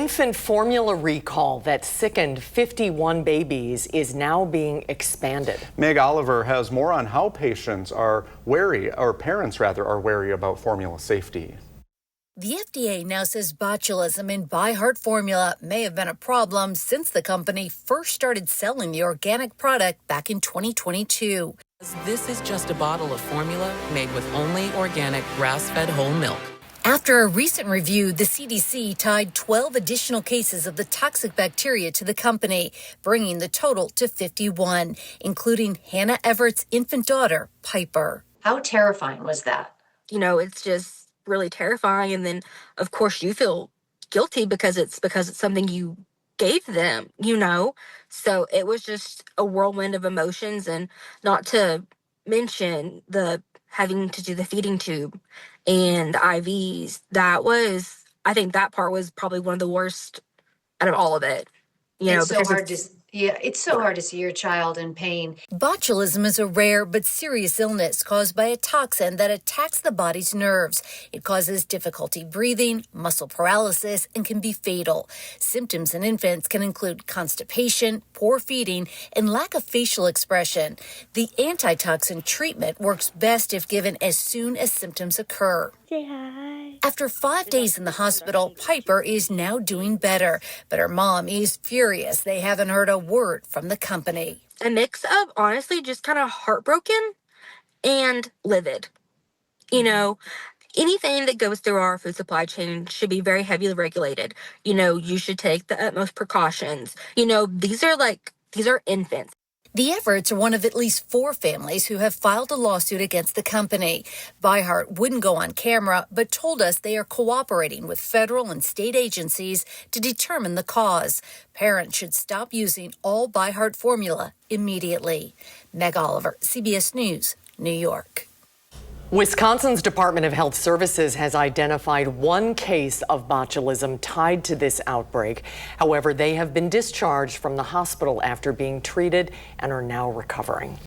Infant formula recall that sickened 51 babies is now being expanded. Meg Oliver has more on how patients are wary, or parents rather, are wary about formula safety. The FDA now says botulism in ByHeart formula may have been a problem since the company first started selling the organic product back in 2022. This is just a bottle of formula made with only organic grass-fed whole milk. After a recent review, the CDC tied 12 additional cases of the toxic bacteria to the company, bringing the total to 51, including Hannah Everett's infant daughter, Piper. How terrifying was that? It's just really terrifying. And then, of course, you feel guilty because it's something you gave them, So it was just a whirlwind of emotions, and not to mention the having to do the feeding tube and the IVs. I think that part was probably one of the worst out of all of it. It's so hard to see your child in pain. Botulism is a rare but serious illness caused by a toxin that attacks the body's nerves. It causes difficulty breathing, muscle paralysis, and can be fatal. Symptoms in infants can include constipation, poor feeding, and lack of facial expression. The antitoxin treatment works best if given as soon as symptoms occur. Say hi. After 5 days in the hospital, Piper is now doing better, but her mom is furious they haven't heard a word from the company. A mix of, honestly, just kind of heartbroken and livid. Anything that goes through our food supply chain should be very heavily regulated. You should take the utmost precautions. These are infants. The Everetts are one of at least 4 families who have filed a lawsuit against the company. ByHeart wouldn't go on camera, but told us they are cooperating with federal and state agencies to determine the cause. Parents should stop using all ByHeart formula immediately. Meg Oliver, CBS News, New York. Wisconsin's Department of Health Services has identified 1 case of botulism tied to this outbreak. However, they have been discharged from the hospital after being treated and are now recovering.